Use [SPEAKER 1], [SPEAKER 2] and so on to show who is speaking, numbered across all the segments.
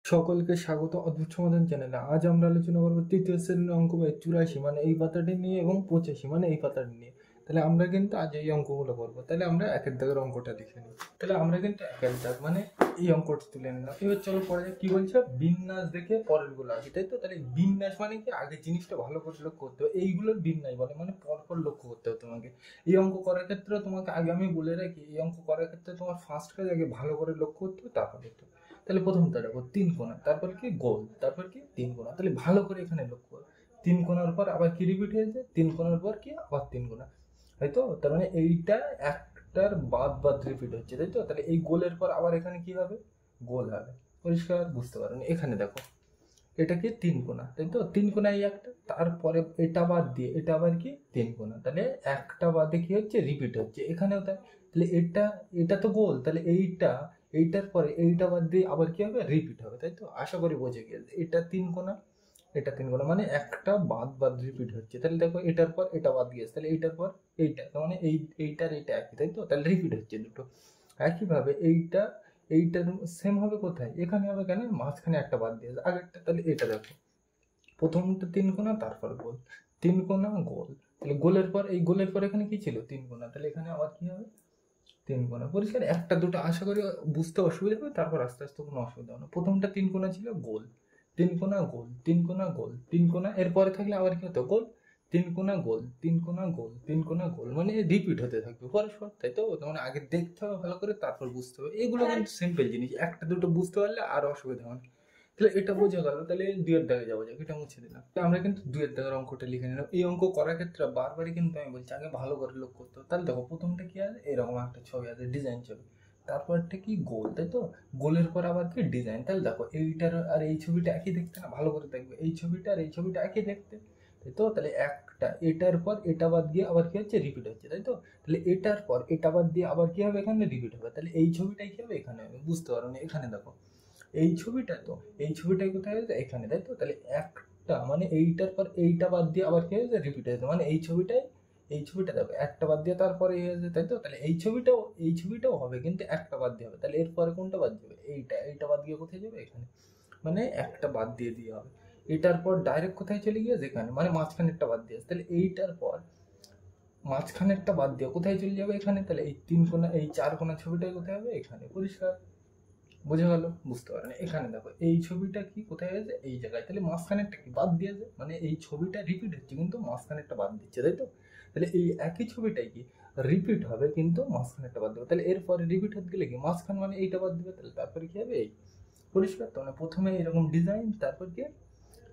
[SPEAKER 1] সকলকে স্বাগত অদ্ভুত সমাধান চ্যানেলে। আজ আমরা আলোচনা করবো তৃতীয় শ্রেণীর অঙ্ক বই 84 মানে এই পাতাটি নিয়ে এবং 85 মানে এই পাতাটি নিয়ে। তাহলে আমরা কিন্তু আজ এই অঙ্কগুলো করবো। তাহলে আমরা একের দাগের অঙ্কটা লিখে নিই। তাহলে আমরা কিন্তু একের দাগ মানে এই অঙ্কটি তুলে নিলাম। এবার চলো পরে কি বলছে, বিন্যাস দেখে পরের গুলো আগে, তাই তো? তাহলে বিন্যাস মানে কি, আগে জিনিসটা ভালো করে লক্ষ্য করতে হবে। এইগুলোর বিন্যাস বলে, মানে পরপর লক্ষ্য করতে হবে তোমাকে। এই অঙ্ক করার ক্ষেত্রে তোমাকে আগে আমি বলে রাখি, এই অঙ্ক করার ক্ষেত্রে তোমার ফার্স্ট কাজ আগে ভালো করে লক্ষ্য করতে হবে, তারপর করতে হবে। তাহলে প্রথমটা দেখো, তিন কোণা, তারপর কি গোল, তারপর কি তিন কোণা। তাহলে ভালো করে এখানে লক্ষ্য করো, তিন কোণার পর আবার কি রিপিট হয়েছে, তিন কোণার পর কি আবার তিন কোণা, তাই তো? তার মানে এইটা একটার বাদ বাদ রিপিট হচ্ছে, তাই তো? তাহলে এই গোলের পর আবার এখানে কি হবে, গোল হবে। পরিষ্কার বুঝতে পারেন? এখানে দেখো, এটা কি তিন কোণা, তাই তো? তিন কোণা এই একটা, তারপরে এটা বাদ দিয়ে এটা আবার কি তিন কোণা, তাহলে একটা বাদে কি হচ্ছে, রিপিট হচ্ছে। এখানেও তাই। তাহলে এটা এটা তো গোল, তাহলে এইটার পরে এইটা বাদ দিয়ে আবার কি হবে, রিপিট হবে, তাই তো? আশা করি বোঝে গিয়েছে। এটা তিন কোণা, এটা তিন কোণা, মানে একটা বাদ বাদ রিপিট হচ্ছে। তাহলে দেখো, এটার পর এটা বাদ গিয়েছে, তাহলে এইটার পর এইটা, তার মানে এইটার এইটা একই, তাই তো? তাহলে রিপিট হচ্ছে দুটো। একইভাবে এইটার সেম হবে কোথায়, এখানে হবে। কেন, মাঝখানে একটা বাদ দিয়েছে আগেরটা। তাহলে এটা দেখো, প্রথমটা তিন কোণা, তারপর গোল, তিন কোণা গোল। তাহলে গোলের পর এই গোলের পর এখানে কি ছিল, তিন কোণা। তাহলে এখানে আবার কি হবে, তিন কোণা। পরিষ্কার? একটা দুটো আশা করি বুঝতে অসুবিধা হবে, তারপর আস্তে আস্তে কোনো অসুবিধা হবে না। প্রথমটা তিন কোণা ছিল, গোল, তিন কোণা গোল, তিন কোণা গোল, তিন কোণা। এরপরে থাকলে আবার কি হতো, গোল, তিন কোণা গোল, তিন কোণা গোল, তিন কোণা গোল, মানে রিপিট হতে থাকবে পরস্পর, তাই তো? মানে আগে দেখতে হবে ভালো করে, তারপর বুঝতে হবে। এগুলো কিন্তু সিম্পল জিনিস, একটা দুটো বুঝতে পারলে আর অসুবিধা হয় না। তাহলে এটা বোঝা গেল। তাহলে দুইয়ের দাগে যাবো, যাক এটা মুছে দিলাম। আমরা কিন্তু দুইয়ের দাগের অঙ্কটা লিখে নিলাম। এই অঙ্ক করার ক্ষেত্রে বারবারই কিন্তু আমি বলছি আগে ভালো করে লক্ষ্য করতে হবে। তাহলে দেখো, প্রথমটা কি আছে, এরকম একটা ছবি আছে, ডিজাইন ছবি। তারপরটা কি, গোল, তাই তো? গোলের পর আবার কি, ডিজাইন। তাহলে দেখো, এইটার আর এই ছবিটা একই দেখতে না, ভালো করে দেখবে। এই ছবিটা আর এই ছবিটা একই দেখতে, তাই তো? তাহলে একটা, এটার পর এটা বাদ দিয়ে আবার কি হচ্ছে, রিপিট হচ্ছে, তাই তো? তাহলে এটার পর এটা বাদ দিয়ে আবার কি হবে, এখানে রিপিট হবে। তাহলে এই ছবিটাই কি হবে, এখানে হবে। বুঝতে পারো না? এখানে দেখো, এই ছবিটা, তো এই ছবিটাই কোথায় হয়েছে, এখানে, তাই তো? তাহলে একটা মানে এইটার পর এইটা বাদ দিয়ে আবার কি হয়েছে, রিপিট হয়েছে। মানে এই ছবিটা দেখো, একটা বাদ দিয়ে তারপরে এই হয়েছে, তাই তো? তাহলে এই ছবিটাও হবে, কিন্তু একটা বাদ দিয়ে হবে। তাহলে এরপরে কোনটা বাদ যাবে, এইটা বাদ দিয়ে কোথায় যাবে, এখানে। মানে একটা বাদ দিয়ে দিয়ে হবে। এটার পর ডাইরেক্ট কোথায় চলে গিয়েছে, এখানে, মানে মাঝখানেরটা বাদ দিয়ে। তাহলে এইটার পর মাঝখানেরটা বাদ দিয়ে কোথায় চলে যাবে, এখানে। তাহলে এই তিন কোণা, এই চার কোণা ছবিটাই কোথায় হবে, এখানে। পরিষ্কার? বোঝা গেল? বুঝতে পারেন? এখানে দেখো, এই ছবিটা কি কোথায় আছে, এই জায়গায়। তাহলে মাঝখানেরটা কি বাদ দিয়েছে, মানে এই ছবিটা রিপিট হচ্ছে কিন্তু মাঝখানেরটা বাদ দিচ্ছে, তাই তো? তাহলে এই একই ছবিটাই কি রিপিট হবে, কিন্তু মাঝখানেরটা বাদ দেবে। তাহলে এরপরে রিপিট হতে গেলে কি, মাঝখান মানে এইটা বাদ দিবে। তাহলে তারপরে কি হবে, এই। পরিষ্কার? তো মানে প্রথমে এরকম ডিজাইন, তারপর কি,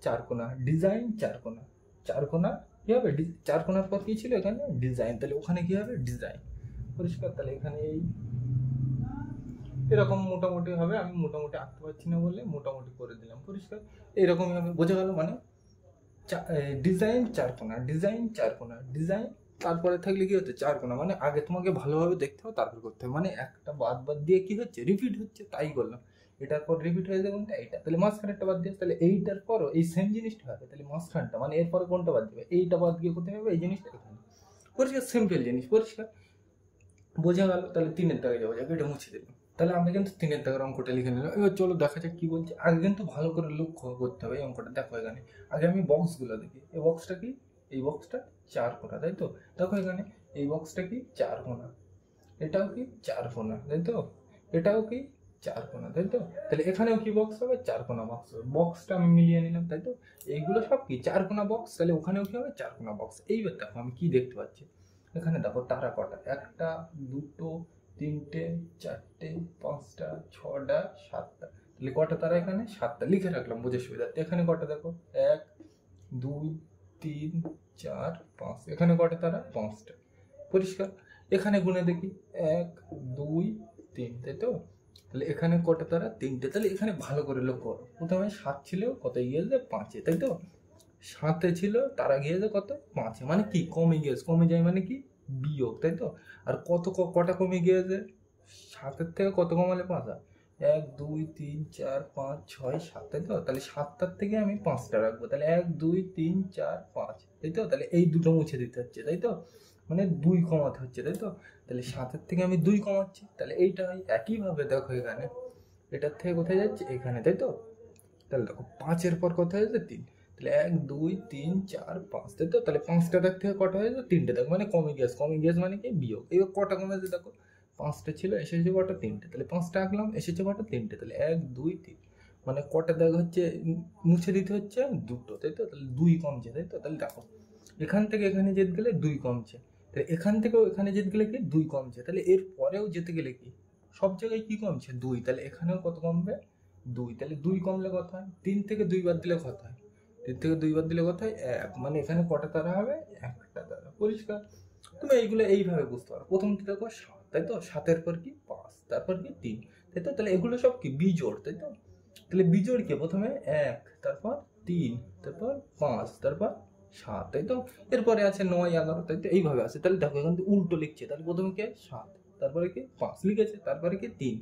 [SPEAKER 1] চার কোণা, ডিজাইন, চার কোণা, চার কোণা কি হবে, চার কোণার পর কি ছিল, এখানে ডিজাইন। তাহলে ওখানে কি হবে, ডিজাইন। পরিষ্কার? তাহলে এখানে এই এরকম মোটামুটি হবে। আমি মোটামুটি আঁকতে পারছি না বলে মোটামুটি করে দিলাম। পরিষ্কার? এরকমই হবে। বোঝা গেল? মানে ডিজাইন চার কোণা, ডিজাইন চার কোণা, ডিজাইন, তারপরে থাকলে কি হচ্ছে, চার কোণা। মানে আগে তোমাকে ভালোভাবে দেখতে হবে, তারপর করতে হবে। মানে একটা বাদ বাদ দিয়ে কি হচ্ছে, রিপিট হচ্ছে, তাই করলাম। এটার পর রিপিট হয়ে যাবে কোনটা, এইটা। তাহলে মাঝখানেরটা বাদ দিয়ে, তাহলে এইটার পরও এই সেম জিনিসটা হবে। তাহলে মাঝখানটা মানে এরপরে কোনটা বাদ দিবে, এইটা বাদ দিয়ে কোথায় হবে, এই জিনিসটা এখানে। পরিষ্কার? সিম্পল জিনিস। পরিষ্কার? বোঝা গেল? তাহলে তিনের দাগে যাবো, যাকে এটা মুছে দিলাম। তাহলে আমরা কিন্তু তিনের দাগের অঙ্কটা লিখে নিলাম। এবার চলো দেখা যাক কি বলছে। আগে কিন্তু ভালো করে লক্ষ্য করতে হবে এই অঙ্কটা। দেখো এখানে আগে আমি বক্সগুলো দেখি। এই বক্সটা কি, এই বক্সটা চার কোণা, তাই তো? দেখো এখানে এই বক্সটা কি, চার কোণা, এটাও কি চার কোণা, তাই তো? এটাও কি চার কোণা, তাই তো? তাহলে এখানেও কি বক্স হবে, চার কোণা বক্স হবে। বক্সটা আমি মিলিয়ে নিলাম, তাই তো? এইগুলো সব কি চার কোণা বক্স। তাহলে ওখানেও কি হবে, চার কোণা বক্স। এইবার দেখো আমি কি দেখতে পাচ্ছি, এখানে দেখো তারা কটা, একটা, দুটো, তিনটে, চারটে, পাঁচটা, ছটা, সাতটা। তাহলে কটা তারা, এখানে সাতটা। লিখে রাখলাম বোঝার সুবিধার্থে। এখানে কটা দেখো, এক, দুই, তিন, চার, পাঁচ। এখানে কটা তারা, পাঁচটা। পরিষ্কার? এখানে গুণে দেখি, এক, দুই, তিন, তাই তো? তাহলে এখানে কটা তারা, তিনটে। তাহলে এখানে ভালো করে লক্ষ্য করো, প্রথমে সাত ছিল, কত গিয়েছে, পাঁচে, তাই তো? সাতে ছিল, তারা গিয়েছে কত, পাঁচে। মানে কি, কমে গিয়েছে। কমে যায় মানে কি, বিয়োগ, তাই তো? আর কত কটা কমে গিয়েছে, সাতের থেকে কত কমালে পাঁচ হয়, এক, দুই, তিন, চার, পাঁচ, ছয়, সাত, তাই তো? তাহলে সাতটার থেকে আমি পাঁচটা রাখবো। তাহলে এক, দুই, তিন, চার, পাঁচ, তাই তো? তাহলে এই দুটো মুছে দিতে হচ্ছে, তাই তো? মানে দুই কমাতে হচ্ছে, তাই তো? তাহলে সাতের থেকে আমি দুই কমাচ্ছি, তাহলে এইটা হয়। একইভাবে দেখো এখানে, এটার থেকে কোথায় যাচ্ছে, এখানে, তাই তো? তাহলে দেখো 5-এর পর কত হয়েছে 3, তাহলে 1 2 3 4 5, তাই তো? তাহলে 5টা দাগ থেকে কটা হয়েছে 3টে দাগ, মানে কমে গিয়েছে মানে কি বিয়োগ। এবার কটা কমেছে দেখো, 5টা ছিল এসেছে কটা 3টে, তাহলে 5টা আঁকলাম এসেছে কটা 3টে, তাহলে 1 2 3, মানে কটা দাগ হচ্ছে মুছে দিতে হচ্ছে 2টো, তাই তো? তাহলে 2 কমছে, তাই তো? তাহলে দেখো এখান থেকে এখানে যেতে গেলে 2 কমছে, তাহলে এখান থেকেও এখানে যেতে গেলে কি 2 কমছে, তাহলে এর পরেও যেতে গেলে কি সব জায়গায় কি কমছে 2, তাহলে এখানেও কত কমবে 2, তাহলে 2 কমলে কত হয় 3 থেকে 2 বাদ দিলে কত হয় 3 থেকে 2 বাদ দিলে কত হয় 1, মানে এখানে কটা তারা হবে একটা তারা। পরিষ্কার? তুমি এইগুলো এইভাবে বুঝতে পারো। প্রথমটা দেখো 7, তাই তো? 7-এর পর কি 5, তারপর কি 3, তাই তো? তাহলে এগুলো সব কি বিজোড়, তাই তো? তাহলে বিজোড় কি প্রথমে 1, তারপর 3, তারপর 5, তারপর 7, তাই তো? এরপরে আছে 9 11, তাই তো? এইভাবে আছে। তাহলে দেখো এখান থেকে উল্টো লিখছে, তাহলে প্রথমে কি 7, তারপরে কি 5 লিখেছে, তারপরে কি 3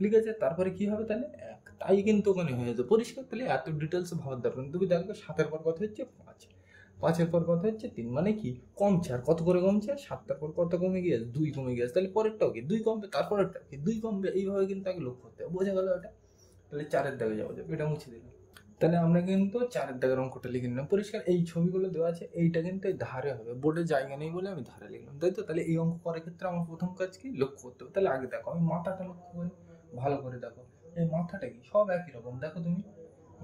[SPEAKER 1] লিখেছে, তারপরে কি হবে তাহলে 1, তাই কিন্তু ওখানে হয়ে যাবে। পরিষ্কার? তাহলে এত ডিটেলস ভাবার দরকার নেই। তুমি দেখো 7-এর পর কথা হচ্ছে 5, 5-এর পর কথা হচ্ছে 3, মানে কি কমছে। আর কত করে কমছে 7টার পর কত কমে গিয়েছে 2 কমে গিয়েছে, তাহলে পরেরটাও কি 2 কমবে, তারপরেরটাও কি 2 কমবে। এইভাবে কিন্তু আগে লক্ষ্য করতে হবে। বোঝা গেল এটা? তাহলে 4-এর দাগে যাওয়া যাবে, এটা মুছে দিলাম। তাহলে আমরা কিন্তু 4-এর দাগের অঙ্কটা লিখে নিলাম। পরিষ্কার? এই ছবিগুলো দেওয়া আছে, এইটা কিন্তু এই ধারে হবে, বোর্ডে জায়গা নেই বলে আমি ধারে লিখলাম, তাই তো? তাহলে এই অঙ্ক করার ক্ষেত্রে আমার প্রথম কাজ কি লক্ষ্য করতে হবে। তাহলে আগে দেখো আমি মাথাটা লক্ষ্য করি, ভালো করে দেখো এই মাথাটা কি সব একই রকম, দেখো তুমি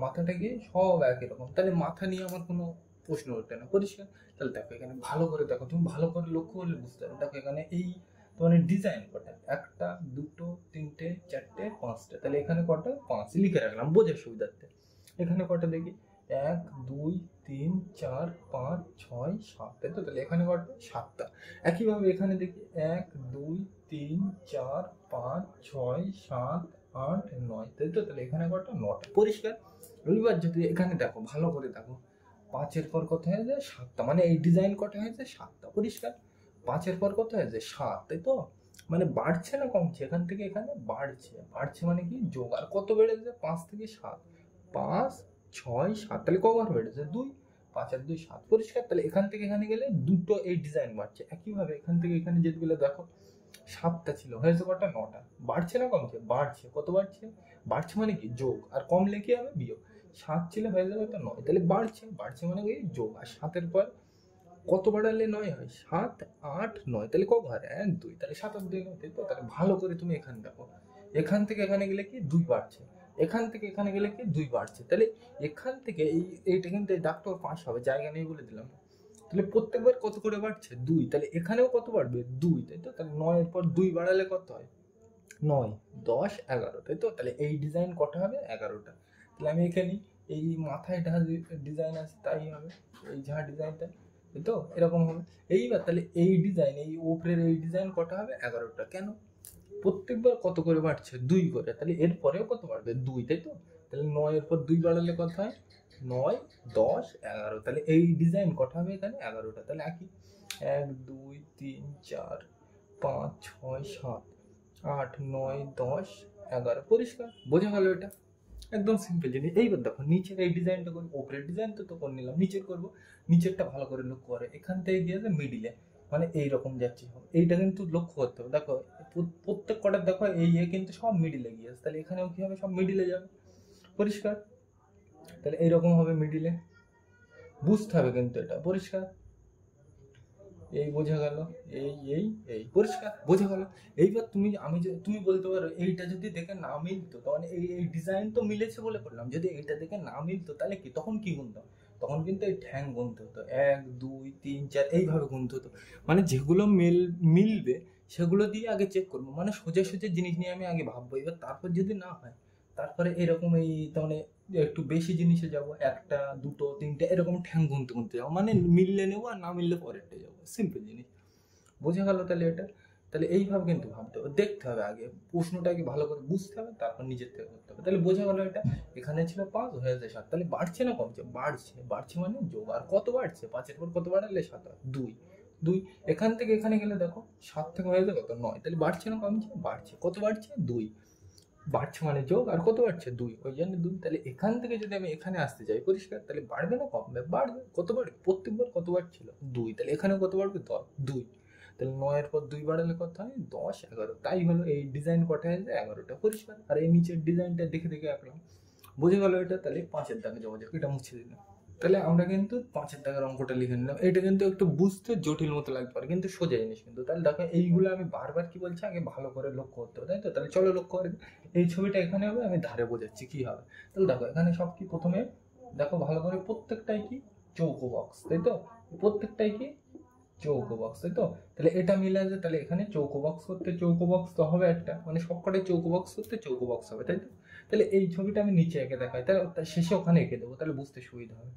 [SPEAKER 1] মাথাটা কি সব একই রকম, তাহলে মাথা নিয়ে আমার কোনো প্রশ্ন উঠবে না। পরিষ্কার? তাহলে দেখো এখানে ভালো করে দেখো, তুমি ভালো করে লক্ষ্য করলে বুঝতে পারবে। দেখো এখানে এই তোমার ডিজাইন কটা, একটা দুটো তিনটে চারটে পাঁচটা, তাহলে এখানে কটা 5 লিখে রাখলাম বোঝার সুবিধার্থে। এখানে কটা দেখি 1 2 3 4 5 6 7, তাই তো? তাহলে এখানে কটা 7টা। একইভাবে এখানে দেখি 1 2 3 4 5 6 7 8 9, তাই তো? তাহলে এখানে কটা 9টা। পরিষ্কার? এবার যদি এখানে দেখো ভালো করে দেখো, 5-এর পর কত হয়েছে 7টা, মানে এই ডিজাইন কটা হয়েছে 7টা। পরিষ্কার? 5-এর পর কত হয়েছে 7, তাই তো? মানে বাড়ছে না কমছে, এখান থেকে এখানে বাড়ছে, বাড়ছে মানে কি যোগ। আর কত বেড়েছে 5 থেকে 7, 5 6 7, তাহলে কবার বেড়েছে 2, 5 আর 2 7। পরিষ্কার? তাহলে এখান থেকে এখানে গেলে দুটো এই ডিজাইন বাড়ছে। একইভাবে এখান থেকে এখানে যেতে গেলে দেখো 7টা ছিল হয়েছে কটা 9টা। বাড়ছে না কমছে? বাড়ছে। কত বাড়ছে? বাড়ছে মানে কি যোগ, আর কমলে কি হবে বিয়োগ। 7 ছিল হয়ে যাবে তো 9, তাহলে বাড়ছে, বাড়ছে মানে কি যোগ। আর 7-এর পর কত বাড়ালে 9 হয় 7 8 9, তাহলে ক ঘর 1 2, তাহলে 7 আর 2 9, তাই তো? তাহলে ভালো করে তুমি এখানে দেখো, এখান থেকে এখানে গেলে কি 2 বাড়ছে, এখান থেকে এখানে গেলে কি 2 বাড়ছে, তাহলে এখান থেকে এইটা কিন্তু এই দাগটা 5 হবে, জায়গা নেই বলে দিলাম। তাহলে প্রত্যেকবার কত করে বাড়ছে 2, তাহলে এখানেও কত বাড়বে 2, তাই তো? তাহলে 9 এর পর 2 বাড়ালে কত হয় 9 10 11, তাই তো? তাহলে এই ডিজাইন কটা হবে 11টা। তাহলে আমি এখানে এই মাথায় যা ডিজাইন আছে তাই হবে, এই যা ডিজাইনটা, তাই তো? এরকম হবে। এইবার তাহলে এই ডিজাইন, এই উপরের এই ডিজাইন কটা হবে 11টা। কেন? প্রত্যেকবার কত করে বাড়ছে 2 করে, তাহলে এর পরেও কত বাড়বে 2, তাই তো? তাহলে 9 এর পর 2 বাড়ালে কত হয় 9 10 11, তাহলে এই ডিজাইন কটা হবে এখানে 11টা। তাহলে একই 1 2 3 4 5 6 7 8 9 10 11। পরিষ্কার? বোঝা গেল এটা? একদম সিম্পল জিনিস। এইবার দেখো নিচের এই ডিজাইনটা করি, উপরের ডিজাইন তো করে নিলাম, নিচের করবো। নিচেরটা ভালো করে লক্ষ্য করে, এখান থেকে গিয়ে মিডিলে, মানে এইরকম যাচ্ছে, এইটা কিন্তু লক্ষ্য করতে হবে। দেখো প্রত্যেক কটার দেখো এই কিন্তু সব মিডিলে গিয়েছে, তাহলে এখানেও কি হবে সব মিডিলে যাবে। পরিষ্কার? তাহলে এইরকম হবে মিডিলে, বুঝতে হবে কিন্তু এটা। পরিষ্কার? এই বোঝা গেল, এই পরিষ্কার বোঝা গেল। এইবার তুমি বলতে পারো এইটা যদি দেখে না মিলতো, তখন এই ডিজাইন তো মিলেছে বলে করলাম, যদি এইটা দেখে না মিলতো তাহলে কি তখন কি গুনতাম, তখন কিন্তু এই ঠ্যাং গুনতে হতো 1 2 3 4 এইভাবে গুনতে হতো। মানে যেগুলো মিলবে সেগুলো দিয়ে আগে চেক করবো, মানে সোজা সোজা জিনিস নিয়ে আমি আগে ভাববো। এবার তারপর যদি না হয় তারপরে এরকম এই মানে একটু বেশি জিনিসে যাব, একটা দুটো তিনটে এরকম ঠ্যাং গুনতে গুনতে যাবো, মানে মিললে নেবো আর না মিললে পরেরটা যাবো। সিম্পল জিনিস। বোঝা গেল তাহলে এটা? তাহলে এইভাবে কিন্তু ভাবতে হবে, দেখতে হবে আগে প্রশ্নটাকে ভালো করে বুঝতে হবে, তারপর নিজের থেকে করতে হবে। তাহলে বোঝা গেল এটা? এখানে ছিল 5 হয়েছে 7, তাহলে বাড়ছে না কমছে? বাড়ছে, বাড়ছে মানে যোগ। আর কত বাড়ছে 5-এর পর কত বাড়ালে 7 হয় 2 2, এখান থেকে এখানে গেলে দেখো 7 থেকে হয়ে যাবে কত 9, তাহলে বাড়ছে না কমছে? বাড়ছে। কত বাড়ছে 2, বাড়ছে মানে যোগ। আর কত বাড়ছে 2, ওই জন্য 2। তাহলে এখান থেকে যদি আমি এখানে আসতে চাই, পরিষ্কার? তাহলে বাড়বে না কমবে? বাড়বে। কত বাড়বে? প্রত্যেকবার কত বাড়ছিল 2, তাহলে এখানেও কত বাড়বে 2, তাহলে 9 এর পর 2 বাড়ালে কত হয় 10 11। তাই হলো এই ডিজাইন কটা হয়েছে 11টা। পরিষ্কার? আর এই নিচের ডিজাইনটা দেখে দেখে আঁকলাম। বুঝে গেল এটা? তাহলে 5-এর দাগে যাওয়া যাক, এটা মুছে দিলাম। তাহলে আমরা কিন্তু 5-এর দাগের অঙ্কটা লিখে নিলাম। এটা কিন্তু একটু বুঝতে জটিল মতো লাগতে পারে, কিন্তু সোজা জিনিস কিন্তু। তাহলে দেখো এইগুলো আমি বারবার কি বলছি, আগে ভালো করে লক্ষ্য করতে হবে, তাই তো? তাহলে চলো লক্ষ্য করে, এই ছবিটা এখানে হবে, আমি ধারে বোঝাচ্ছি কি হবে। তাহলে দেখো এখানে সব কি, প্রথমে দেখো ভালো করে, প্রত্যেকটাই কি চৌকো বক্স, তাই তো? প্রত্যেকটাই কি চৌকো বক্স, তাই তো? তাহলে এটা মিলে আছে, তাহলে এখানে চৌকো বক্স করতে চৌকো বক্স তো হবে একটা, মানে সবকটাই চৌকো বক্স করতে চৌকো বক্স হবে, তাই তো? তাহলে এই ছবিটা আমি নিচে এঁকে দেখাই, তাহলে তার শেষে ওখানে এঁকে দেবো, তাহলে বুঝতে সুবিধা হবে।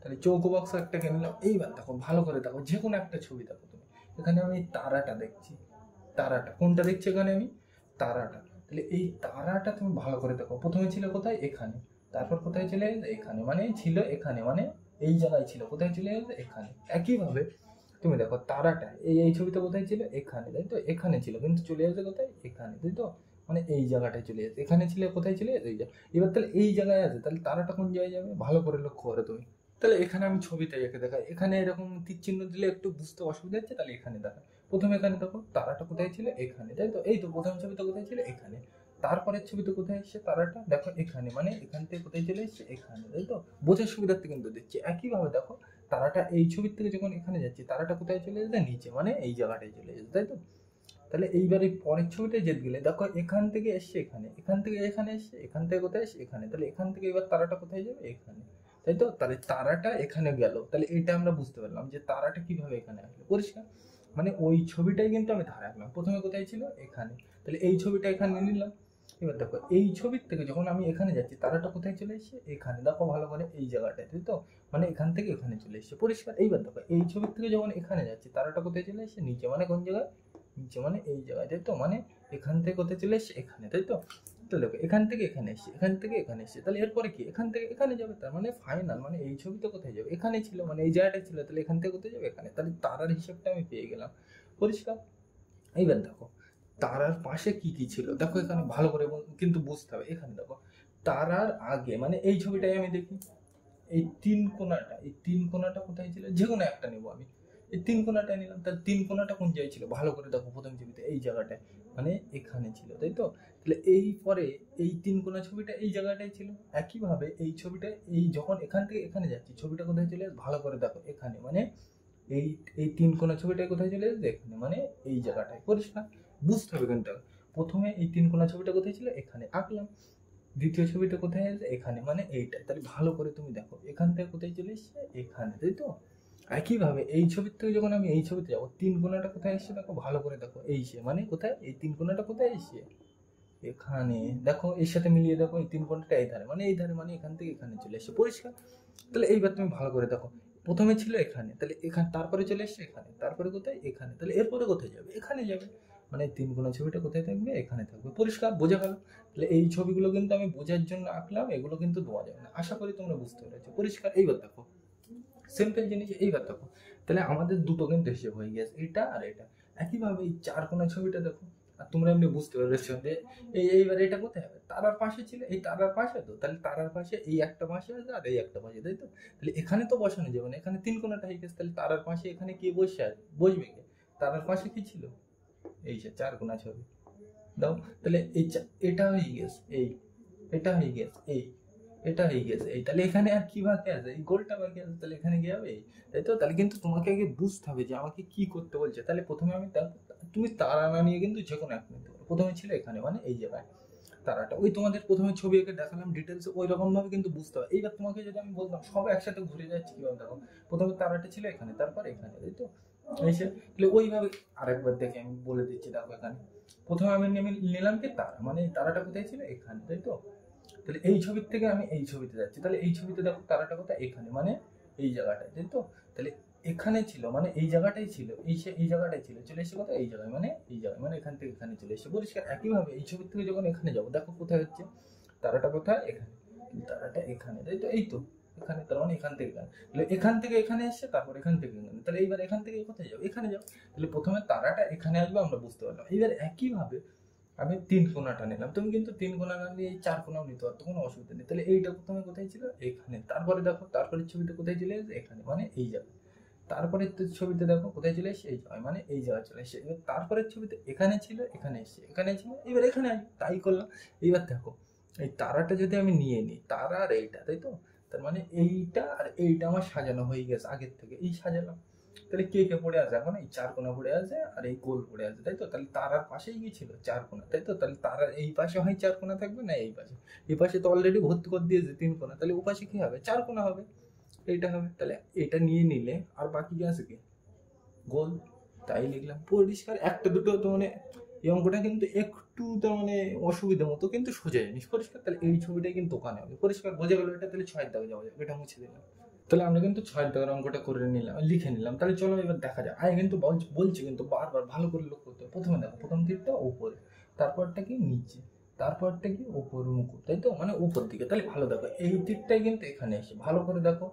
[SPEAKER 1] তাহলে চৌকো বক্স একটা এঁকে নিলাম। এইবার দেখো ভালো করে দেখো, যে কোনো একটা ছবি দেখো তুমি, এখানে আমি তারাটা দেখছি, তারাটা কোনটা দেখছি এখানে আমি, তারাটা। তাহলে এই তারাটা তুমি ভালো করে দেখো, প্রথমে ছিল কোথায়, এখানে, তারপর কোথায় চলে গেছে, এখানে, মানে ছিল এখানে, মানে এই জায়গায় ছিল, কোথায় চলে গেছে, এখানে। একইভাবে তুমি দেখো তারাটা এই ছবিতে কোথায় ছিল, এখানে, তাই তো? এখানে ছিল, কিন্তু চলে যাচ্ছে কোথায়, এখানে, তাই তো? মানে এই জায়গাটায় চলে যাচ্ছে, এখানে ছিল, কোথায় ছিল, এই জায়গা। এবার তাহলে এই জায়গায় আছে, তাহলে তারাটা কোন জায়গায় যাবে, ভালো করে লক্ষ্য করে তুমি। তাহলে এখানে আমি ছবিতে এঁকে দেখাই, এখানে এরকম তীর চিহ্ন দিলে একটু বুঝতে অসুবিধা হচ্ছে, তাহলে এখানে দেখা। প্রথমে এখানে দেখো তারাটা কোথায় ছিল, এখানে, তাই তো? এই তো প্রথম ছবিতে কোথায় ছিল, এখানে। তারপরের ছবিতে কোথায় এসছে তারাটা, দেখো এখানে, মানে এখান থেকে কোথায় চলে এসছে, এখানে, তাই তো? বোঝার সুবিধার্থে কিন্তু দিচ্ছি। একইভাবে দেখো তারাটা এই ছবির থেকে যখন এখানে যাচ্ছে, তারাটা কোথায় চলে যেতে, নিচে, মানে এই জায়গাটায় চলে যেতে, তাই তো? তাহলে এইবার এই পরের ছবিটায় যেতে গেলে দেখো এখান থেকে এসছে এখানে, এখান থেকে এখানে এসছে, এখান থেকে কোথায় এসছে, এখানে। তাহলে এখান থেকে এবার তারাটা কোথায় যাবে, এখানে, তাই তো? তাহলে তারাটা এখানে গেল, তাহলে এটা আমরা বুঝতে পারলাম যে তারাটা কিভাবে এখানে আসলো, পরিষ্কার। মানে ওই ছবিটাই কিন্তু আমি ধারে রাখলাম, প্রথমে কোথায় ছিল, এখানে। তাহলে এই ছবিটা এখানে নিলাম। এবার দেখো এই ছবির থেকে যখন আমি এখানে যাচ্ছি, তারাটা কোথায় চলে এসেছে, এখানে, দেখো ভালো করে এই জায়গাটায়, তাই তো? মানে এখান থেকে এখানে চলে এসেছে, পরিষ্কার। এইবার দেখো এই ছবির থেকে যখন এখানে যাচ্ছি, তারাটা কোথায় চলে এসেছে, নিচে, মানে কোন জায়গায়, নিচে, মানে এই জায়গায়, তাই তো? মানে এখান থেকে কোথায় চলে এসছে, এখানে, তাই তো? তো দেখো এখান থেকে এখানে এসছে, এখান থেকে এখানে এসছে, তাহলে এরপরে কি, এখান থেকে এখানে যাবে, তার মানে ফাইনাল, মানে এই ছবিতে কোথায় যাবে, এখানে ছিল, মানে এই জায়গাটায় ছিল, তাহলে এখান থেকে কোথায় যাবে, এখানে। তাহলে তারার হিসাবটা আমি পেয়ে গেলাম, পরিষ্কার। এইবার দেখো তারার পাশে কি কি ছিল, দেখো এখানে ভালো করে কিন্তু বুঝতে হবে। এখানে দেখো তারার আগে, মানে এই ছবিটাই আমি দেখি, এই তিন কোণাটা, এই তিন কোণাটা কোথায় ছিল, যে কোনো একটা নেবো আমি, এই তিন কোণাটা নিলাম। তার তিন কোণাটা কোন জায়গায় ছিল, ভালো করে দেখো প্রথম ছবিতে এই জায়গাটায়, মানে এখানে ছিল, তাই তো? তাহলে এই পরে এই তিন কোণা ছবিটা এই জায়গাটায় ছিল। একইভাবে এই ছবিটা, এই যখন এখান থেকে এখানে যাচ্ছি, ছবিটা কোথায় চলে আসে, ভালো করে দেখো, এখানে, মানে এই এই তিন কোণা ছবিটা কোথায় চলে আসবে, এখানে, মানে এই জায়গাটায়, পরিষ্কার। বুঝতে হবে কিন্তু প্রথমে এই তিন কোণা ছবিটা কোথায় ছিল, এখানে আঁকলাম। দ্বিতীয় ছবিটা কোথায় আছে, এখানে, মানে এইটাই। তাহলে ভালো করে তুমি দেখো এখান থেকে কোথায় চলে এসছে, এখানে, তাই তো? একইভাবে এই ছবির থেকে যখন আমি এই ছবিতে যাবো, তিন কোণাটা কোথায় এসছে, দেখো ভালো করে দেখো, এই সে, মানে কোথায়, এই তিন কোণাটা কোথায় এসছে, এখানে। দেখো এর সাথে মিলিয়ে দেখো, এই তিন কোণাটা এই ধারে, মানে এই ধারে, মানে এখান থেকে এখানে চলে এসছে, পরিষ্কার। তাহলে এইবার তুমি ভালো করে দেখো, প্রথমে ছিল এখানে, তাহলে এখানে, তারপরে চলে এসছে এখানে, তারপরে কোথায়, এখানে। তাহলে এরপরে কোথায় যাবে, এখানে যাবে। মানে তিন কোণা ছবিটা কোথায় থাকবে, এখানে থাকবে, পরিষ্কার, বোঝা গেল? তাহলে এই ছবিগুলো কিন্তু আমি বোঝার জন্য আঁকলাম, এগুলো কিন্তু দেওয়া যাবে না। আশা করি তোমরা বুঝতে পেরেছো, পরিষ্কার। এইবার দেখো সিম্পল জিনিস, এইবার দেখো তাহলে আমাদের দুটো কিন্তু হিসেব হয়ে গেছে, এটা আর এটা। একইভাবে এই চার কোণা ছবিটা দেখো, আর তোমরা এমনি বুঝতে পেরেছো যে এইবার এটা কোথায় হবে, তারার পাশে ছিল, এই তারার পাশে, তো তাহলে তারার পাশে এই একটা পাশে আছে আর এই একটা পাশে, তাই তো? তাহলে এখানে তো বসানো যাবে না, এখানে তিন কোণাটা হয়ে গেছে, তাহলে তারার পাশে এখানে কি বসে আছে, বসবে কে, তারার পাশে কি ছিল, এই যে চার কোণা ছবি দাও। তাহলে এই এটা হয়ে গেছে, এই এটা হয়ে গেছে, এই এটা হয়ে গেছে, এই। তাহলে এখানে আর কি বাকি আছে, এই গোলটা বাকি আছে, তাহলে এখানে কি হবে, এই, তাই তো? তাহলে কিন্তু তোমাকে আগে বুঝতে হবে যে আমাকে কি করতে বলছে। তাহলে প্রথমে আমি তুমি তারা না নিয়ে কিন্তু যে কোনো এক নিতে পারো। প্রথমে ছিল এখানে, মানে এই জায়গায় তারাটা, ওই তোমাদের প্রথমে ছবি এঁকে দেখালাম ডিটেলস, ওই রকম ভাবে কিন্তু বুঝতে হবে। এইবার তোমাকে যদি আমি বলতাম সব একসাথে ঘুরে যাচ্ছে, কিভাবে দেখো, প্রথমে তারাটা ছিল এখানে, তারপর এখানে, তাই তো? এসে তাহলে ওইভাবে আরেকবার দেখে আমি বলে দিচ্ছি, দেখো এখানে প্রথমে আমি নিলাম কি তারা, মানে এই তারাটা কোথায় ছিল, এখানে, তাই তো? তাহলে এই ছবির থেকে আমি এই ছবিতে যাচ্ছি, তাহলে এই ছবিতে দেখো তারাটা কোথায়, এখানে, মানে এই জায়গাটায়, তাই তো? তাহলে এখানে ছিল, মানে এই জায়গাটাই ছিল, এই জায়গাটাই ছিল, চলে এসে কোথায়, এই জায়গায়, মানে এই জায়গায়, মানে এখান থেকে এখানে চলে এসে, পরিষ্কার। একইভাবে এই ছবির থেকে যখন এখানে যাবো, দেখো কোথায় হচ্ছে, তারাটা কোথায়, এখানে, তারাটা এখানে, তাই তো? এই তো এখানে, তার মানে এখান থেকে এখানে। তাহলে এখান থেকে এখানে এসছে, তারপর এখান থেকে এখানে, তাহলে এইবার এখান থেকে কোথায় যাবো, এখানে যাবো। তাহলে প্রথমে তারাটা এখানে আসবে, আমরা বুঝতে পারলাম। এইবার একইভাবে আমি তিন কোণাটা নিলাম, তুমি কিন্তু তিন কোণা না নিয়ে এই চার কোণাও নিতে পারতো, কোনো অসুবিধা নেই। তাহলে এইটা প্রথমে কোথায় ছিল, এখানে, তারপরে দেখো তারপরের ছবিতে কোথায় চলে এসেছে, এখানে, মানে এই জায়গায়। তারপরে ছবিতে দেখো কোথায় চলে এসেছে, এই জায়গায়, মানে এই জায়গায় চলে এসেছে। এবার তারপরের ছবিতে এখানে ছিল, এখানে এসেছে, এখানে ছিল, এবার এখানে আসবে, তাই করলাম। এইবার দেখো এই তারাটা যদি আমি নিয়ে নিই, তারা আর এইটা, তাই তো, তার মানে এইটা আর এইটা আমার সাজানো হয়ে গেছে আগের থেকে, এই সাজালাম। তাহলে কে কে পড়ে আছে এখন? এই চার কোণা পড়ে আছে আর এই গোল পড়ে আছে, তাই তো। তাহলে তারার পাশেই কি ছিল? চার কোণা, তাই তো। তাহলে তারার এই পাশে হয় চার কোণা থাকবে না এই পাশে? এই পাশে তো অলরেডি ভর্তি করে দিয়েছে তিন কোণা, তাহলে ও পাশে কি হবে? চার কোণা হবে, এইটা হবে। তাহলে এটা নিয়ে নিলে আর বাকি কি আছে? কি গোল। তাই লিখলাম, পরিষ্কার। একটা দুটো তো মানে এই অঙ্কটা কিন্তু একটু তো মানে অসুবিধা মতো, কিন্তু সোজা জিনিস, পরিষ্কার। তাহলে এই ছবিটাই কিন্তু ওখানে হবে, পরিষ্কার বোঝা গেল এটা। তাহলে ছয়ের দাগে যাওয়া যাবে, এটা মুছে দিলাম। তাহলে আমরা কিন্তু ছয়ের দাগের অঙ্কটা করে নিলাম, লিখে নিলাম। তাহলে চলো এবার দেখা যায়। আয় কিন্তু বলছি কিন্তু বারবার ভালো করে লক্ষ্য করতে হবে। প্রথমে দেখো, প্রথম তীরটা উপরে, তারপরটা কি নিচে, তারপরটা কি উপর মুখ, তাই তো, মানে উপর দিকে। তাহলে ভালো দেখো, এই তীরটাই কিন্তু এখানে এসে, ভালো করে দেখো,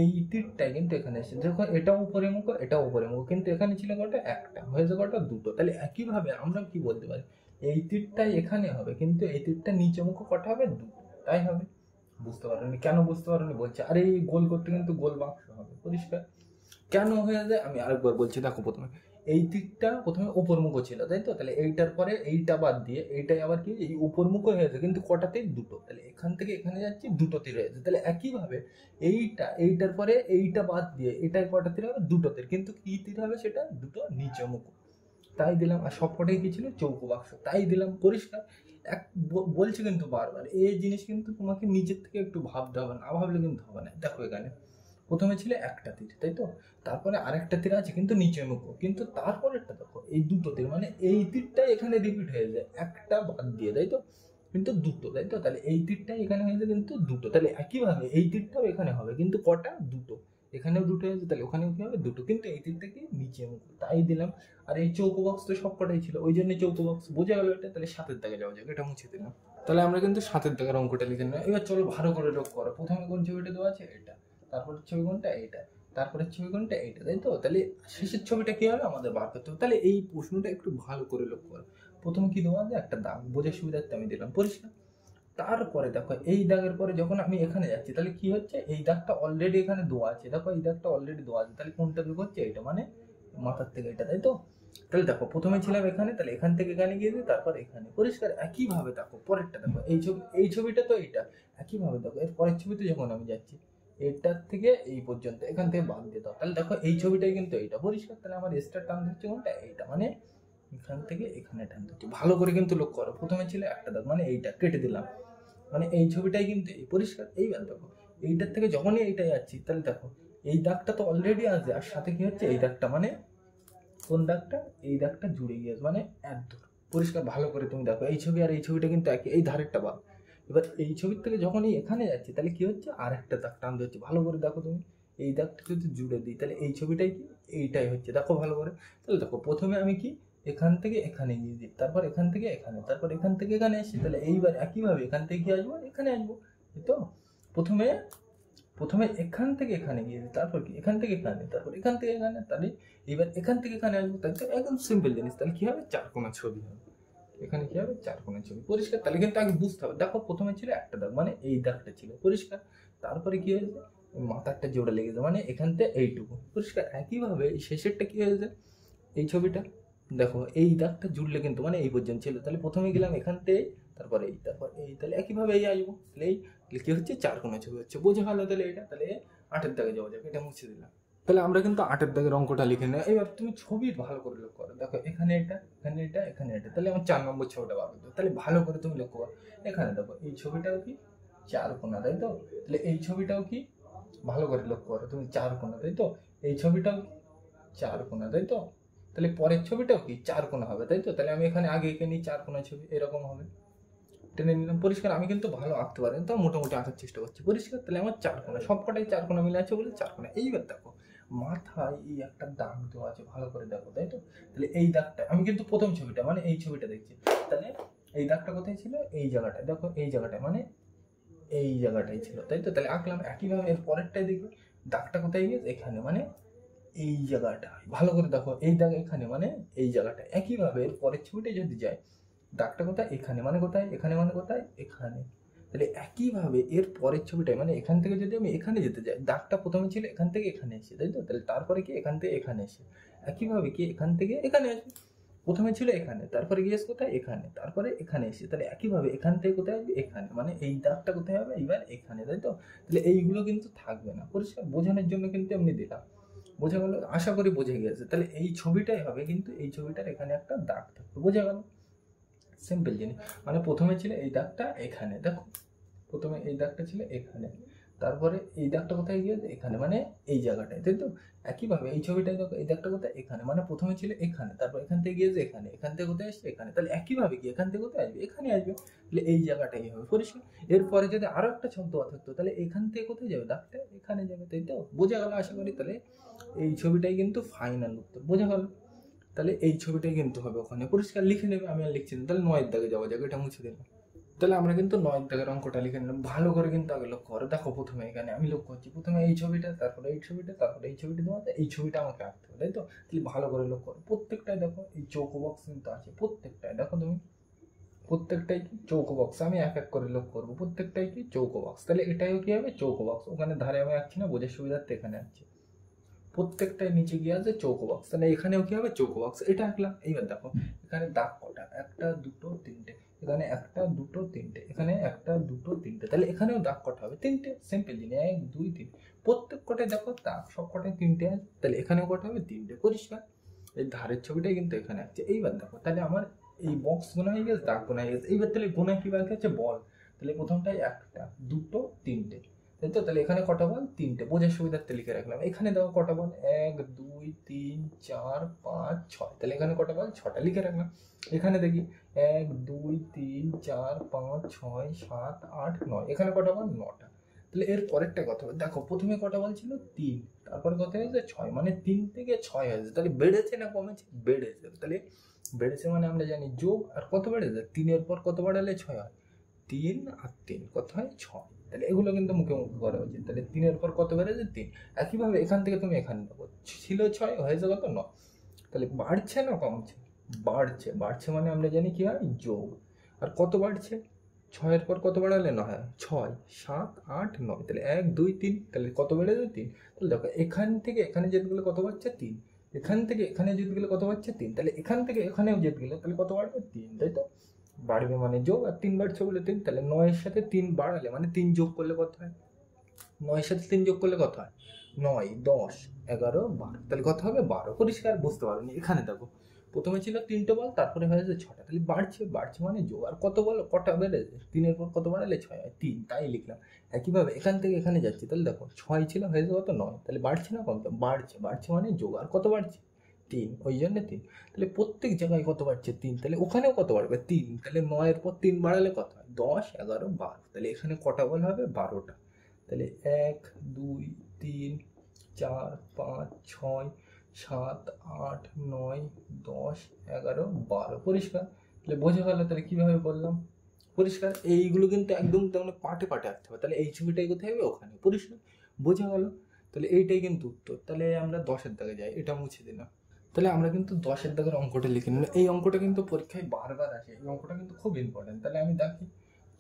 [SPEAKER 1] এই তীরটাই কিন্তু এখানে এসে দেখো, এটা উপরে মুখ, এটা উপরে মুখ, কিন্তু এখানে ছিল কটা? একটা, হয়েছে কটা? দুটো। তাহলে একইভাবে আমরা কি বলতে পারি? এই তীরটাই এখানে হবে, কিন্তু এই তীরটা নিচে মুখ কটা হবে? দুটো, তাই হবে। বুঝতে পারোনি? কেন বুঝতে পারোনি বলছে, আরে এই গোল করতে কিন্তু গোল বাক্স হবে, পরিষ্কার। কেন হয়ে যায় আমি আরেকবার বলছি, দেখো প্রথমে এই দিকটা প্রথমে উপরমুখ ছিল, তাই তো। তাহলে এইটার পরে এইটা বাদ দিয়ে এইটাই আবার কি এই উপরমুখ হয়েছে, কিন্তু কটাতে? দুটো। তাহলে এখান থেকে এখানে যাচ্ছি, দুটো তীর হয়েছে। তাহলে একইভাবে এইটার পরে এইটা বাদ দিয়ে এটাই কটা তীর হবে? দুটো তীর, কিন্তু কি তীর হবে সেটা? দুটো নিচে মুখ, তাই দিলাম। আর সবকটাই কি ছিল? চৌকো বাক্স, তাই দিলাম, পরিষ্কার। এক বলছি কিন্তু বারবার, এই জিনিস কিন্তু তোমাকে নিজের থেকে একটু ভাবতে হবে, না ভাবলে কিন্তু হবে না। দেখো এখানে প্রথমে ছিল একটা তীর, তাই তো, তারপরে আরেকটা তীর আছে কিন্তু নিচে মুখো, কিন্তু তারপরেরটা দেখো এই দুটো তীর, মানে এই তীরটাই এখানে রিপিট হয়ে যায় একটা বাদ দিয়ে, তাই তো, কিন্তু দুটো, তাই তো। তাহলে এই তীরটাই এখানে হয়েছে কিন্তু দুটো। তাহলে একইভাবে এই তীরটাও এখানে হবে, কিন্তু কটা? দুটো। এখানেও দুটো হয়েছে, তাহলে ওখানেও কি হবে? দুটো, কিন্তু এই তীরটা কি নিচে মুখো, তাই দিলাম। আর এই চৌকো বক্স তো সবকটাই ছিল, ওই জন্য চৌকো বক্স, বোঝা গেল এটা। তাহলে সাতের দাগে যাওয়া যাবে, এটা মুছে দিলাম। তাহলে আমরা কিন্তু সাতের দাগের অঙ্কটা লিখে নিলাম। এবার চলো ভালো করে লক্ষ্য করো, প্রথমে কোন ছবিটা দেওয়া আছে? এটা, তারপরের ছবি কোনটা? এইটা, তারপরের ছবি কোনটা? এইটা, তাই তো। তাহলে শেষের ছবিটা কি হবে? আমাদের বার করতে হবে। তাহলে এই প্রশ্নটা একটু ভালো করে লক্ষ্য করো। প্রথমে কি দেওয়া আছে? একটা দাগ, বোঝার সুবিধার্থে আমি দিলাম, পরিষ্কার। তারপরে দেখো এই দাগের পরে যখন আমি এখানে যাচ্ছি, তাহলে কি হচ্ছে? এই দাগটা অলরেডি এখানে দেওয়া আছে, দেখো এই দাগটা অলরেডি দেওয়া আছে। তাহলে কোনটা দিক হচ্ছে? এইটা, মানে মাথার থেকে এটা, তাই তো। তাহলে দেখো প্রথমে ছিলাম এখানে, তাহলে এখান থেকে এখানে গিয়েছি, তারপর এখানে, পরিষ্কার। একইভাবে দেখো পরেরটা, দেখো এই ছবিটা তো এইটা, একইভাবে দেখো এর পরের ছবিতে যখন আমি যাচ্ছি, এটার থেকে এই পর্যন্ত, এখান থেকে বাদ দিয়ে দাও। তাহলে দেখো এই ছবিটাই কিন্তু এইটা, পরিষ্কার। তাহলে আমার স্টার টান হচ্ছে কোনটা? এইটা, মানে এখান থেকে এখানে টান হচ্ছে। ভালো করে কিন্তু লক্ষ্য করো, প্রথমে ছিল একটা দাগ, মানে এইটা কেটে দিলাম, মানে এই ছবিটাই কিন্তু এই, পরিষ্কার। এইবার দেখো এইটার থেকে যখনই এইটা যাচ্ছি, তাহলে দেখো এই দাগটা তো অলরেডি আছে, আর সাথে কি হচ্ছে? এই দাগটা, মানে কোন দাগটা? এই দাগটা জুড়ে গিয়েছে, মানে এক দূর, পরিষ্কার। ভালো করে তুমি দেখো, এই ছবি আর এই ছবিটা কিন্তু একই, এই ধারেরটা বাদ। এবার এই ছবির থেকে যখনই এখানে যাচ্ছি, তাহলে কি হচ্ছে? আর একটা দাগ টানতে হচ্ছে। ভালো করে দেখো তুমি, এই দাগটা যদি জুড়ে দিই, তাহলে এই ছবিটাই কি? এইটাই হচ্ছে, দেখো ভালো করে। তাহলে দেখো প্রথমে আমি কি এখান থেকে এখানে গিয়ে দিই, তারপর এখান থেকে এখানে, তারপর এখান থেকে এখানে এসেছি। তাহলে এইবার একইভাবে এখান থেকে কি আসবো? এখানে আসবো, এই তো। প্রথমে প্রথমে এখান থেকে এখানে গিয়ে দিই, তারপর কি এখান থেকে এখানে, তারপর এখান থেকে এখানে, তাহলে এবার এখান থেকে এখানে আসবো। তাহলে তো একদম সিম্পল জিনিস। তাহলে কি হবে? চারকোনা ছবি হবে। এখানে কি হবে? চারকোনা ছবি, পরিষ্কার। তাহলে কিন্তু আগে বুঝতে হবে। দেখো প্রথমে ছিল একটা দাগ, মানে এই দাগটা ছিল, পরিষ্কার। তারপরে কি হয়েছে? মাথারটা জোড়া লেগেছে, মানে এখান থেকে এইটুকু, পরিষ্কার। একইভাবে এই শেষেরটা কি হয়েছে? এই ছবিটা দেখো, এই দাগটা জুড়লে কিন্তু মানে এই পর্যন্ত ছিল। তাহলে প্রথমে গেলাম এখান থেকে, তারপর এই, তারপর এই, তাহলে একইভাবে এই আসবো। তাহলে এই, তাহলে কি হচ্ছে? চারকোনা ছবি হচ্ছে, বোঝা ভালো। তাহলে এটা, তাহলে আটের দাগে যাওয়া যাবে, এটা মুছে দিলাম। তাহলে আমরা কিন্তু আটের দাগের অঙ্কটা লিখে নেই। এবার তুমি ছবি ভালো করে লক্ষ্য করো, দেখো এখানে এটা, এখানে এটা, এখানে এটা। তাহলে আমার 4 নম্বর ছবিটা বার করতে হবে। তাহলে ভালো করে তুমি লক্ষ্য করো, এখানে দেখো এই ছবিটাও কি? চার কোণা, তাই তো। তাহলে এই ছবিটাও কি? ভালো করে লক্ষ্য করো তুমি, চার কোণা, তাই তো। এই ছবিটাও কি? চার কোণা, তাই তো। তাহলে পরের ছবিটাও কি? চার কোণা হবে, তাই তো। তাহলে আমি এখানে আগে এঁকে নিই চার কোণা ছবি, এরকম হবে, টেনে নিলাম, পরিষ্কার। আমি কিন্তু ভালো আঁকতে পারি, তো মোটামুটি আঁকার চেষ্টা করছি, পরিষ্কার। তাহলে আমার চার কোণা, সবকটাই চার কোণা মিলে আছে বলে চার কোণা। এইবার দেখো মাথায় এই একটা দাগ দেওয়া আছে, ভালো করে দেখো, তাই তো। তাহলে এই দাগটা আমি কিন্তু প্রথম ছবিটা, মানে এই ছবিটা দেখছি। তাহলে এই দাগটা কোথায় ছিল? এই জায়গাটায়, দেখো এই জায়গাটায়, মানে এই জায়গাটাই ছিল, তাই তো। তাহলে আঁকলাম। একইভাবে এর পরেরটাই দেখবে, দাগটা কোথায় গিয়েছে? এখানে, মানে এই জায়গাটা। ভালো করে দেখো, এই দাগ এখানে, মানে এই জায়গাটা। একইভাবে এর পরের ছবিটা যদি যায়, দাগটা কোথায়? এখানে, মানে কোথায়? এখানে, মানে কোথায়? এখানে। তাহলে একইভাবে এর পরের ছবিটাই, মানে এখান থেকে যদি আমি এখানে যেতে যাই, দাগটা প্রথমে ছিল এখান থেকে এখানে এসে, তাই তো। তাহলে তারপরে কি? এখান থেকে এখানে এসে, একইভাবে কি এখান থেকে এখানে আসবে, প্রথমে ছিল এখানে, তারপরে গিয়েছে কোথায় এখানে, তারপরে এখানে এসে, তাহলে একইভাবে এখান থেকে কোথায় আসবে এখানে, মানে এই দাগটা কোথায় হবে এবার এখানে, তাই তো? তাহলে এইগুলো কিন্তু থাকবে না, পরিষ্কার বোঝানোর জন্য কিন্তু এমনি দিলাম। বোঝা গেল? আশা করি বুঝে গেছে। তাহলে এই ছবিটাই হবে, কিন্তু এই ছবিটার এখানে একটা দাগ থাকবে, বোঝা গেল? সিম্পল জিনিস। মানে প্রথমে ছিল এই দাগটা এখানে, দেখো প্রথমে এই দাগটা ছিল এখানে, তারপরে এই দাগটা কোথায় গিয়েছে এখানে, মানে এই জায়গাটায়, তাই তো? একইভাবে এই ছবিটাই দেখো, এই দাগটা কোথায় এখানে, মানে প্রথমে ছিল এখানে, তারপর এখান থেকে গিয়েছে এখানে, এখান থেকে কোথায় আসছে এখানে, তাহলে একইভাবে কি এখান থেকে কোথায় আসবে এখানে আসবে, তাহলে এই জায়গাটাই হবে, পরিষ্কার? এরপরে যদি আরো একটা ছক দেওয়া থাকতো, তাহলে এখান থেকে কোথায় যাবে দাগটা এখানে যাবে, তাই তো? বোঝা গেল আশা করি? তাহলে এই ছবিটাই কিন্তু ফাইনাল উত্তর, বোঝা গেল? তাহলে এই ছবিটাই কিন্তু হবে ওখানে, পরিষ্কার লিখে নেবে, আমি আর লিখছি না। তাহলে 9 দাগে যাওয়া যাবে, এটা মুছে দিলাম। তাহলে আমরা কিন্তু 9 দাগের অঙ্কটা লিখে নিলাম, ভালো করে কিন্তু আগে লক্ষ্য করো। দেখো প্রথমে এখানে আমি লক্ষ্য করছি, প্রথমে এই ছবিটা, তারপরে এই ছবিটা, তারপরে এই ছবিটা দেওয়া, এই ছবিটা আমাকে আঁকতে হবে, তাই তো? তাহলে ভালো করে লক্ষ্য করো, প্রত্যেকটাই দেখো এই চৌকো বক্স কিন্তু আছে, প্রত্যেকটাই দেখো তুমি, প্রত্যেকটাই কি চৌকো বক্স। আমি এক এক করে লক্ষ্য করবো, প্রত্যেকটাই কি চৌকো বক্স। তাহলে এটাও কি হবে চৌকো বক্স, ওখানে ধারে আমি আঁকছি না, বোঝার সুবিধার্থে এখানে আঁকছি। প্রত্যেকটাই নিচে গিয়ে আছে চৌকো বক্স, তাহলে এখানেও কি হবে চৌকো বক্স, এটা আঁকলাম। এইবার দেখো এখানে দাগ কটা, একটা দুটো তিনটে, এখানে একটা দুটো তিনটে, এখানে একটা দুটো তিনটে, তাহলে এখানেও দাগ কটা হবে তিনটে, সিম্পল জিনিস, 1 2 3, প্রত্যেক কটায় দেখো দাগ সব কটায় তিনটে আছে, তাহলে এখানেও কটা হবে তিনটে, পরিষ্কার? এই ধারের ছবিটাই কিন্তু এখানে আছে। এইবার দেখো তাহলে আমার এই বক্স গোনা হয়ে গেছে, দাগ গোনা হয়ে গেছে। এইবার তাহলে গোনা কি বাকি আছে বল, তাহলে প্রথমটাই একটা দুটো তিনটে, তাই তো? তাহলে এখানে কটা বল তিনটে, বোঝার সুবিধার্থে লিখে রাখলাম। এখানে দেখো কটা বল 1 2 3 4 5 6, তাহলে এখানে কটা বল 6টা লিখে রাখলাম। এখানে দেখি 1 2 3 4 5 6 7 8 9, এখানে কটা বল 9টা। তাহলে এর পরেরটা কথা হবে, দেখো প্রথমে কটা বল ছিল 3, তারপরে কত হয়েছে 6, মানে 3 থেকে 6 হয়েছে, তাহলে বেড়েছে না কমেছে? বেড়েছে। তাহলে বেড়েছে মানে আমরা জানি যোগ, আর কত বেড়েছে 3 এর পর কত বাড়ালে 6 হয়, 3 আর 3 কত হয় 6। তাহলে এগুলো কিন্তু মুখে মুখে করা উচিত। তাহলে 3 এর পর কত বেড়েছে 3, একইভাবে এখান থেকে তুমি এখানে দেখো ছিল 6 হয়েছে কত 9, তাহলে বাড়ছে না কমছে? বাড়ছে। বাড়ছে মানে আমরা জানি কি হয় যোগ, আর কত বাড়ছে 6 এর পর কত বাড়ালে 9 হয়, 6 7 8 9, তাহলে 1 2 3, তাহলে কত বেড়েছে 3। তাহলে দেখো এখান থেকে এখানে যেতে গেলে কত বাড়ছে 3, এখান থেকে এখানে যেতে গেলে কত বাড়ছে 3, তাহলে এখান থেকে এখানেও যেতে গেলে তাহলে কত বাড়বে 3, তাই তো? বাড়বে মানে যোগ, আর 3 বাড়ছে বলে 3, তাহলে 9 এর সাথে 3 বাড়ালে মানে 3 যোগ করলে কত হয়, 9 এর সাথে 3 যোগ করলে কত হয়, 9 10 11 12, তাহলে কত হবে 12, পরিষ্কার? বুঝতে পারোনি? এখানে দেখো প্রথমে ছিল 3টে বল, তারপরে হয়েছে 6টা, তাহলে বাড়ছে। বাড়ছে মানে যোগ, আর কত বল কটা বেড়েছে 3 এর পর কত বাড়ালে 6 হয় 3, তাই লিখলাম। একইভাবে এখান থেকে এখানে যাচ্ছে, তাহলে দেখো 6 ছিল হয়েছে কত 9, তাহলে বাড়ছে না কমছে? বাড়ছে। বাড়ছে মানে যোগ, আর কত বাড়ছে 3, ওই জন্য 3। তাহলে প্রত্যেক জায়গায় কত বাড়ছে 3, তাহলে ওখানেও কত বাড়বে 3, তাহলে 9 এর পর 3 বাড়ালে কত হয় 10 11 12, তাহলে এখানে কটা বল হবে 12টা। তাহলে 1 2 3 4 5 6 7 8 9 10 11 12, পরিষ্কার? তাহলে বোঝা গেল তাহলে কিভাবে করলাম, পরিষ্কার? এইগুলো কিন্তু একদম তেমন পাটে পাটে আঁকতে হবে, তাহলে এই ছবিটাই কোথায় হবে ওখানে, পরিষ্কার? বোঝা গেল? তাহলে এইটাই কিন্তু উত্তর। তাহলে আমরা 10-এর দাগে যাই, এটা মুছে দিলাম। তাহলে আমরা কিন্তু 10-এর দাগের অঙ্কটা লিখে নিলাম। এই অঙ্কটা কিন্তু পরীক্ষায় বারবার আসে, এই অঙ্কটা কিন্তু খুব ইম্পর্টেন্ট। তাহলে আমি দেখি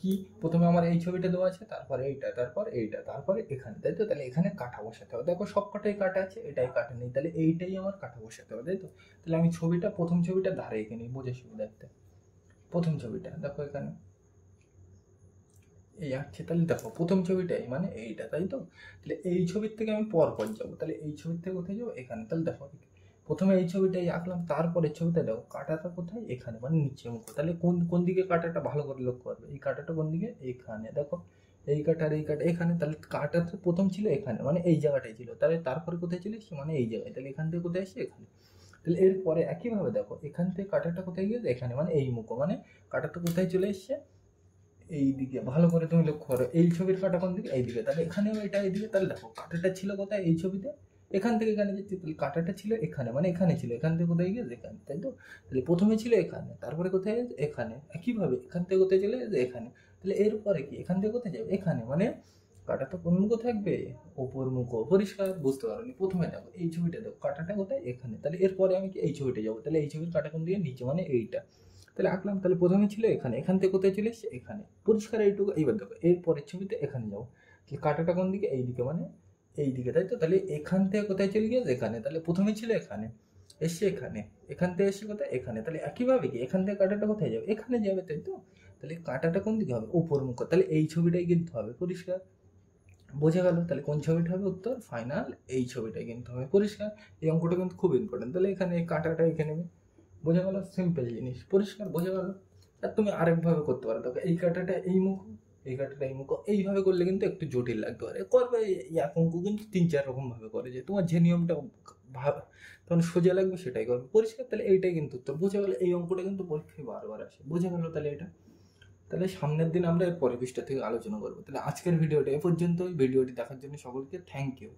[SPEAKER 1] কি, প্রথমে আমার এই ছবিটা দেওয়া আছে, তারপরে এইটা, তারপর এইটা, তারপরে এখানে, তাই তো? তাহলে এখানে কাটা বসাতে হবে, দেখো সব কটাই কাটা আছে, এটাই কাটা নেই, তাহলে এইটাই আমার কাটা বসাতে হবে, তাই তো? তাহলে আমি ছবিটা প্রথম ছবিটা ধারে এঁকে নিই বোঝার সুবিধার্থে। প্রথম ছবিটা দেখো এখানে এই আঁকছে, তাহলে দেখো প্রথম ছবিটাই মানে এইটা, তাই তো? তাহলে এই ছবির থেকে আমি পর পর যাবো, তাহলে এই ছবির থেকে কোথায় যাবো এখানে, তাহলে দেখো প্রথমে এই ছবিটাই আঁকলাম, তারপরে ছবিটা দেখো কাটাটা কোথায় এখানে, মানে নিচে মুখ। তাহলে কোন কোন দিকে কাটাটা ভালো করে লক্ষ্য করবে, এই কাটাটা কোন দিকে এখানে, দেখো এই কাটা আর এই কাটা এখানে, তাহলে কাটাটা প্রথম ছিল এখানে মানে এই জায়গাটাই ছিল, তাহলে তারপরে কোথায় ছিল মানে এই জায়গায়, তাহলে এখান থেকে কোথায় আসছে এখানে। তাহলে এরপরে একইভাবে দেখো এখান থেকে কাটাটা কোথায় গিয়েছে এখানে, মানে এই মুখ, মানে কাটাটা কোথায় চলে এসছে এই দিকে। ভালো করে তুমি লক্ষ্য করো, এই ছবির কাটা কোন দিকে এইদিকে, তাহলে এখানেও এটা এইদিকে। তাহলে দেখো কাটাটা ছিল কোথায় এই ছবিতে, এখান থেকে এখানে যাচ্ছে, তাহলে কাটাটা ছিল এখানে মানে এখানে ছিল, এখান থেকে কোথায় গিয়েছে এখানে, তাই তো? তাহলে প্রথমে ছিল এখানে, তারপরে কোথায় গেছে এখানে, একইভাবে এখান থেকে কোথায় চলে গেছে এখানে। তাহলে এরপরে কি এখান থেকে কোথায় যাবে এখানে, মানে কাটাটা কোন মুখো থাকবে ওপর মুখো, পরিষ্কার? বুঝতে পারোনি? প্রথমে দেখো এই ছবিটা দেখো কাটাটা কোথায় এখানে, তাহলে এরপরে আমি কি এই ছবিটা যাবো, তাহলে এই ছবির কাটা কোন দিকে নিচে মানে এইটা, তাহলে আঁকলাম। তাহলে প্রথমে ছিল এখানে, এখান থেকে কোথায় চলে এসছে এখানে, পরিষ্কার? এইটুকু। এইবার দেখো এর পরের ছবিতে এখানে যাবো, তাহলে কাটাটা কোন দিকে এইদিকে মানে এই দিকে, তাই তো? তাহলে এখান থেকে কোথায় চলে গিয়েছে এখানে, তাহলে প্রথমে ছিল এখানে, এসছে এখানে, এখান থেকে এসে কোথায় এখানে, তাহলে একইভাবে কি এখান থেকে কাঁটাটা কোথায় যাবে, এখানে যাবে, তাই তো? তাহলে কাঁটাটা কোন দিকে হবে, উপর মুখ, তাহলে এই ছবিটাই কিন্তু হবে, পরিষ্কার? বোঝা গেল? তাহলে কোন ছবিটা হবে উত্তর, ফাইনাল এই ছবিটাই কিন্তু হবে, পরিষ্কার? এই অঙ্কটা কিন্তু খুব ইম্পর্টেন্ট। তাহলে এখানে এই কাঁটাটা এখানে নেবে, বোঝা গেল? সিম্পল জিনিস, পরিষ্কার? বোঝা গেল? আর তুমি আরেকভাবে করতে পারো, দেখো এই কাঁটাটা এই মুখ, এই কাঁটাটা এই মুখ, এইভাবে করলে কিন্তু একটু জটিল লাগতে পারে, করবে এক অঙ্ক কিন্তু 3-4 রকম ভাবে করে, যে তোমার যে নিয়মটা ভাব তখন সোজা লাগবে সেটাই করবে, পরিষ্কার? তাহলে এইটাই কিন্তু উত্তর, বোঝা গেল? এই অঙ্কটা কিন্তু পরীক্ষায় বারবার আসে, বোঝা গেল? তাহলে এটা, তাহলে সামনের দিন আমরা এর পরের পৃষ্ঠা থেকে আলোচনা করবো। তাহলে আজকের ভিডিওটা এ পর্যন্তই। ভিডিওটি দেখার জন্য সকলকে থ্যাংক ইউ।